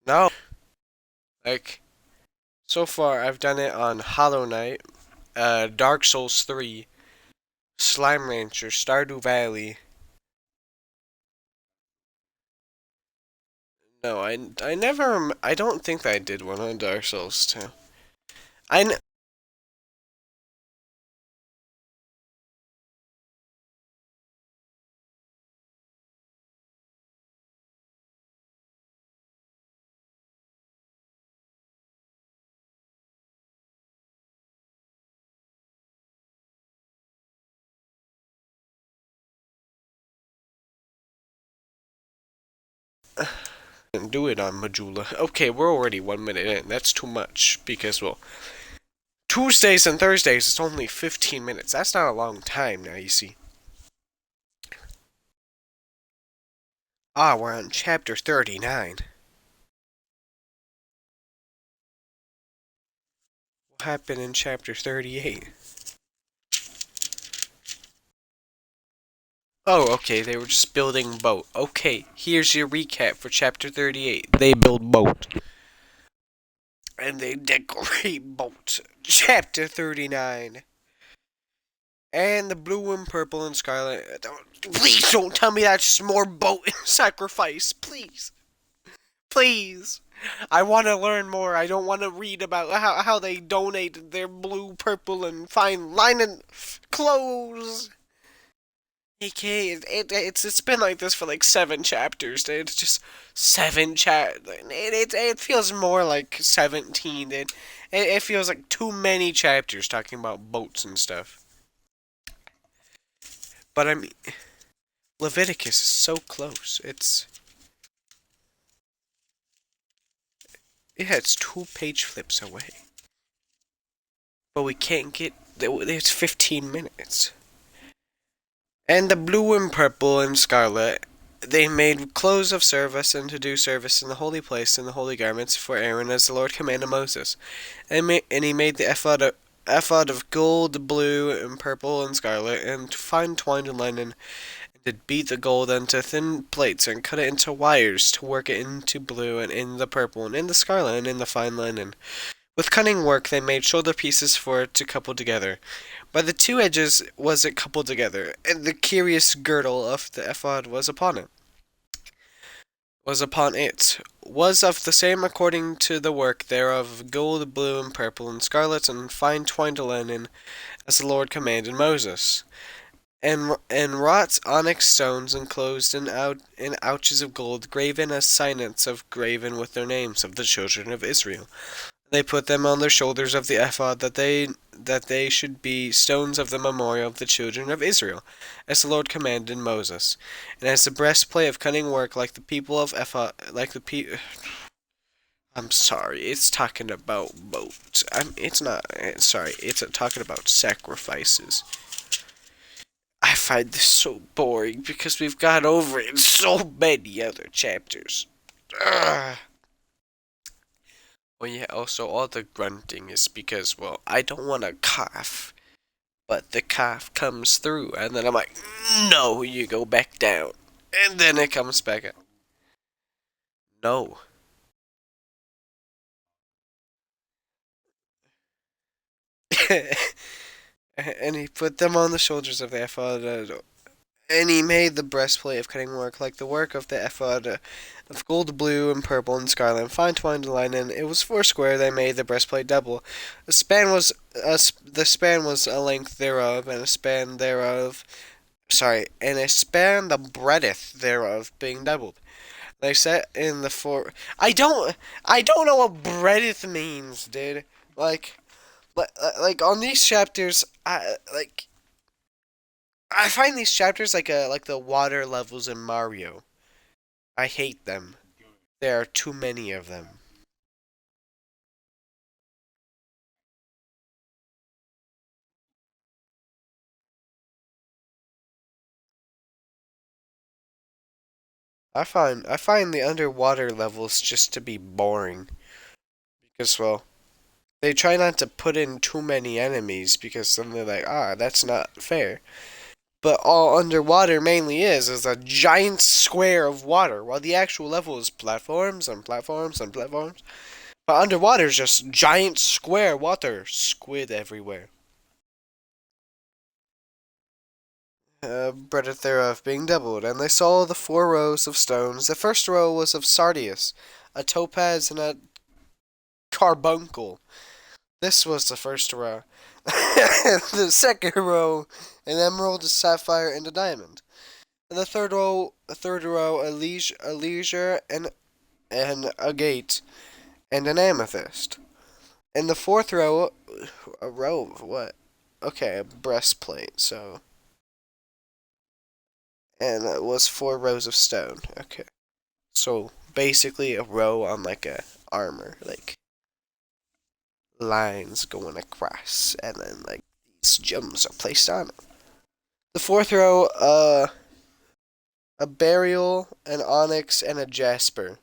No, like so far I've done it on Hollow Knight, Dark Souls 3, Slime Rancher, Stardew Valley. No, I never I don't think that I did one on Dark Souls 2. I n- didn't do it on Majula. Okay, we're already 1 minute in. That's too much because well, Tuesdays and Thursdays it's only 15 minutes. That's not a long time now, you see. Ah, we're on chapter 39. What happened in chapter 38? Oh, okay, they were just building boat. Okay, here's your recap for chapter 38. They build boat. And they decorate boat. Chapter 39. And the blue and purple and scarlet. Please don't tell me that's just more boat sacrifice. Please. Please. I want to learn more. I don't want to read about how they donated their blue, purple, and fine linen clothes. Okay, it's been like this for like 7 chapters, dude. It's just 7 it feels more like 17, dude. It feels like too many chapters talking about boats and stuff. But I mean, Leviticus is so close. It's 2 page flips away. But we can't get. It's 15 minutes. And the blue and purple and scarlet, they made clothes of service and to do service in the holy place and the holy garments for Aaron as the Lord commanded Moses. And he made the ephod of gold, blue, and purple and scarlet, and fine twined linen, and did beat the gold into thin plates, and cut it into wires, to work it into blue, and in the purple, and in the scarlet, and in the fine linen. With cunning work they made shoulder pieces for it to couple together. By the 2 edges was it coupled together, and the curious girdle of the ephod was of the same according to the work thereof, gold, blue, and purple, and scarlet, and fine twined linen, as the Lord commanded Moses. And wrought onyx stones enclosed in ouches of gold, graven as signets of graven with their names of the children of Israel. They put them on their shoulders of the ephod, that they should be stones of the memorial of the children of Israel, as the Lord commanded Moses, and as the breastplate of cunning work, like the people of ephod, like the pe. I'm sorry, it's talking about boats. It's not. Sorry, it's talking about sacrifices. I find this so boring because we've gone over it in so many other chapters. Ugh. Well, yeah, also all the grunting is because, well, I don't want to cough, but the cough comes through, and then I'm like, no, you go back down, and then it comes back up. No. And he put them on the shoulders of the ephod, and he made the breastplate of cutting work like the work of the ephod, of gold, blue, and purple, and scarlet, and fine twined linen. It was 4 square. They made the breastplate double. The span was a length thereof, and a span thereof. Sorry, and a span the breadth thereof being doubled. They set in the four. I don't know what breadth means, dude. Like, like on these chapters, I find these chapters like the water levels in Mario. I hate them. There are too many of them. I find the underwater levels just to be boring because well, they try not to put in too many enemies because then they're like, ah, that's not fair. But all underwater mainly is a giant square of water, while the actual level is platforms and platforms and platforms. But underwater is just giant square water, squid everywhere. Breadth thereof being doubled, and they saw the 4 rows of stones. The first row was of sardius, a topaz, and a carbuncle. This was the first row. The second row, an emerald, a sapphire, and a diamond. And the third row, a leisure, and a gate, and an amethyst. And the fourth row, a row of what? Okay, a breastplate. So, and it was 4 rows of stone. Okay, so basically a row on like a armor, like lines going across, and then like these gems are placed on it. The fourth row, a beryl, an onyx, and a jasper.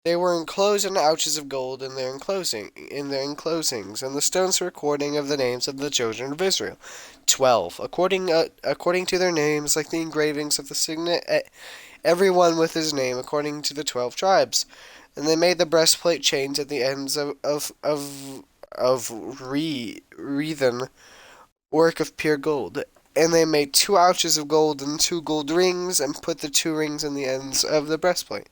They were enclosed in ouches of gold in their enclosings, and the stones recording of the names of the children of Israel. 12. According to their names, like the engravings of the signet, everyone with his name, according to the 12 tribes. And they made the breastplate chains at the ends of wreathen work of pure gold. And they made 2 ouches of gold and 2 gold rings, and put the 2 rings in the ends of the breastplate.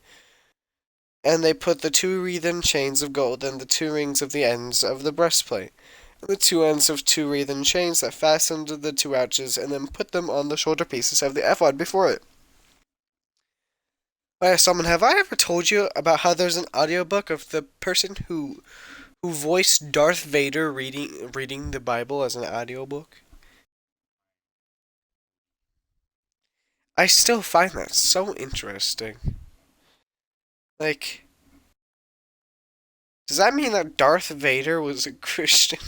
And they put the 2 wreathen chains of gold and the 2 rings of the ends of the breastplate, and the 2 ends of 2 wreathen chains that fastened the 2 ouches, and then put them on the shoulder pieces of the ephod before it. Someone, have I ever told you about how there's an audiobook of the person who voiced Darth Vader reading the Bible as an audiobook? I still find that so interesting. Like, does that mean that Darth Vader was a Christian?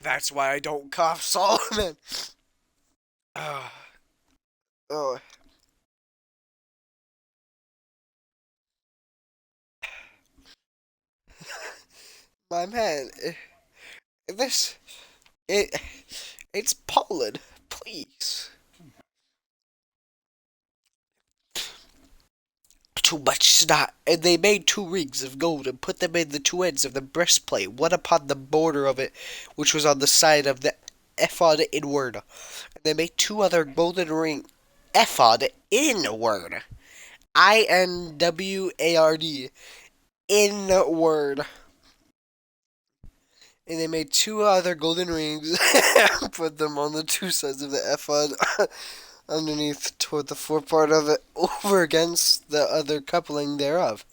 That's why I don't cough, Solomon. Oh, my man. This it it's pollen. Please. Too much snot. And they made 2 rings of gold and put them in the 2 ends of the breastplate, one upon the border of it, which was on the side of the ephod inward. And they made 2 other golden ring ephod inward. INWARD. Inward. And they made 2 other golden rings and put them on the 2 sides of the ephod underneath toward the forepart of it, over against the other coupling thereof.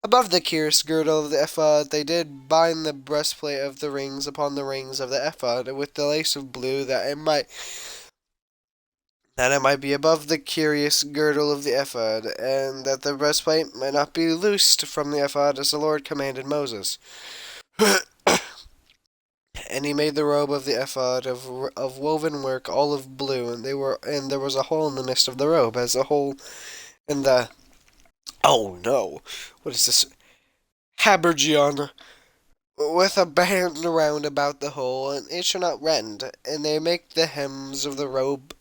Above the cuirass girdle of the ephod they did bind the breastplate of the rings upon the rings of the ephod with the lace of blue, that it might be above the cuirass girdle of the ephod, and that the breastplate might not be loosed from the ephod, as the Lord commanded Moses. And he made the robe of the ephod of woven work, all of blue, and there was a hole in the midst of the robe, as a hole in the, oh no, what is this? Habergeon, with a band round about the hole, and it shall not rend. And they make the hems of the robe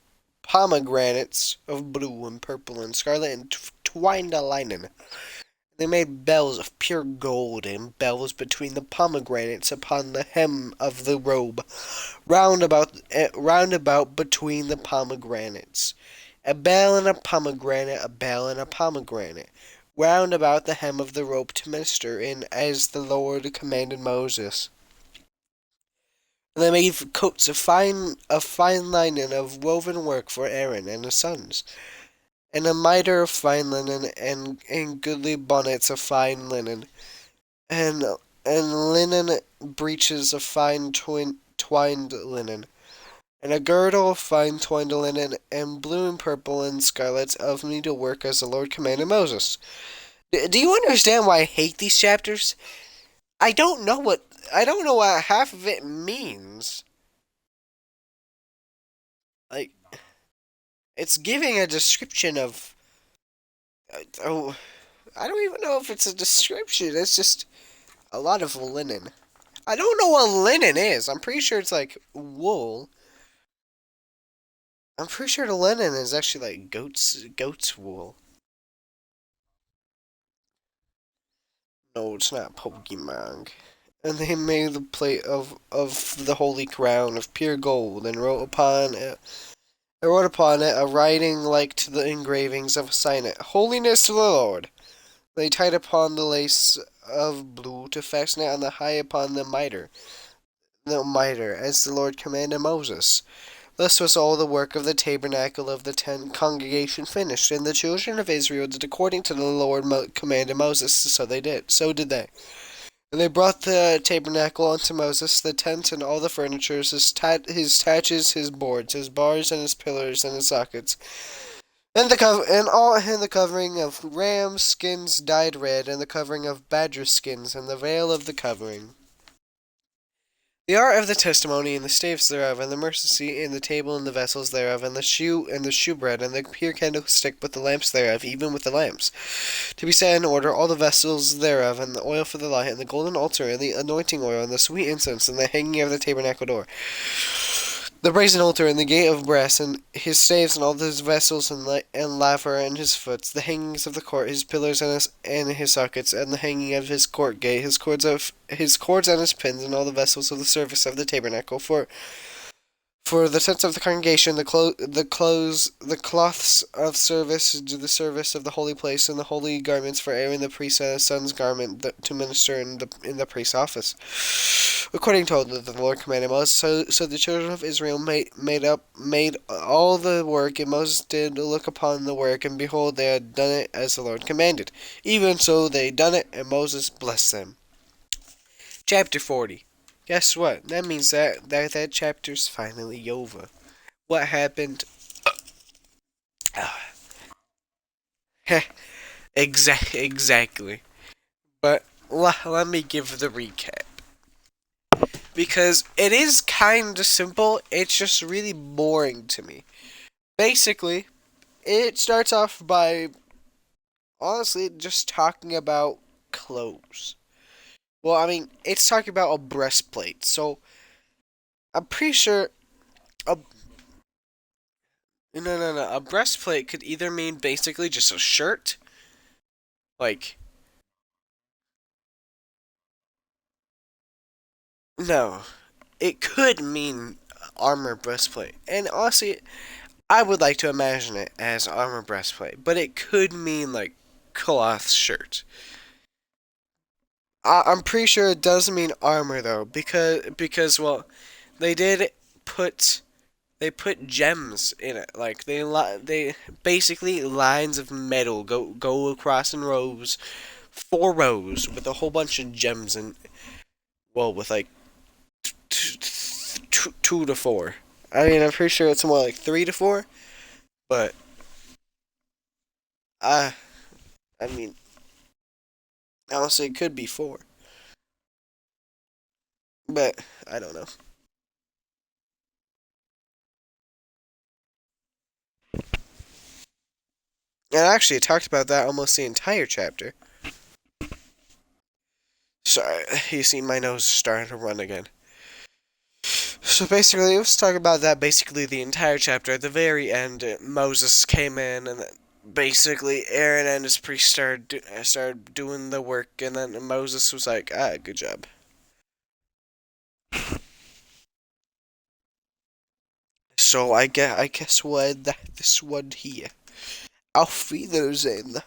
pomegranates of blue and purple and scarlet, and twined a linen. They made bells of pure gold, and bells between the pomegranates upon the hem of the robe, round about between the pomegranates. A bell and a pomegranate, a bell and a pomegranate, round about the hem of the robe to minister in, as the Lord commanded Moses. And they made coats of fine linen of woven work for Aaron and his sons, and a mitre of fine linen, and goodly bonnets of fine linen, and linen breeches of fine twined linen, and a girdle of fine twined linen, and blue and purple and scarlet of needlework, as the Lord commanded Moses. Do you understand why I hate these chapters? I don't know what half of it means. Like, it's giving a description of. Oh, I don't even know if it's a description. It's just a lot of linen. I don't know what linen is. I'm pretty sure it's like wool. I'm pretty sure the linen is actually like goat's wool. No, it's not Pokemon. And they made the plate of the holy crown of pure gold and wrote upon it a writing like to the engravings of a signet, Holiness to the Lord. They tied upon the lace of blue to fasten it on the high upon the mitre, as the Lord commanded Moses. Thus was all the work of the tabernacle of the tent congregation finished, and the children of Israel did according to the Lord commanded Moses. So they did. So did they. And they brought the tabernacle unto Moses, the tent and all the furniture, his taches, his boards, his bars, and his pillars, and his sockets, and the covering of ram skins dyed red, and the covering of badger skins, and the veil of the covering. The ark of the testimony, and the staves thereof, and the mercy seat, and the table, and the vessels thereof, and the shewbread, and the pure candlestick with the lamps thereof, even with the lamps, to be set in order, all the vessels thereof, and the oil for the light, and the golden altar, and the anointing oil, and the sweet incense, and the hanging of the tabernacle door, the brazen altar, and the gate of brass, and his staves, and all his vessels, and laver, and his foots, the hangings of the court, his pillars, and his sockets, and the hanging of his court gate, his cords and his pins, and all the vessels of the service of the tabernacle, for the tents of the congregation, the cloths of service, to the service of the holy place, and the holy garments for Aaron the priest and his son's garment to minister in the priest's office, according to all that the Lord commanded Moses. So the children of Israel made all the work, and Moses did look upon the work, and behold, they had done it as the Lord commanded. Even so they done it, and Moses blessed them. Chapter 40. Guess what? That means that chapter's finally over. What happened? Exactly. But let me give the recap. Because it is kind of simple, it's just really boring to me. Basically, it starts off by honestly just talking about clothes. Well, I mean, it's talking about a breastplate, so I'm pretty sure a no. A breastplate could either mean basically just a shirt, like no, it could mean armor breastplate, and honestly, I would like to imagine it as armor breastplate, but it could mean like cloth shirt. I'm pretty sure it does mean armor though, because well, they did put they put gems in it. Like they basically lines of metal go across in rows, 4 rows with a whole bunch of gems and well with like 2 to 4. I mean, I'm pretty sure it's more like 3 to 4, but I I mean honestly it could be 4, but I don't know. And actually, it talked about that almost the entire chapter. Sorry, you see my nose starting to run again. So basically, it was talking about that basically the entire chapter. At the very end, Moses came in, and then basically Aaron and his priest started doing the work, and then Moses was like, good job. So I guess what this one here. Auf Wiedersehen.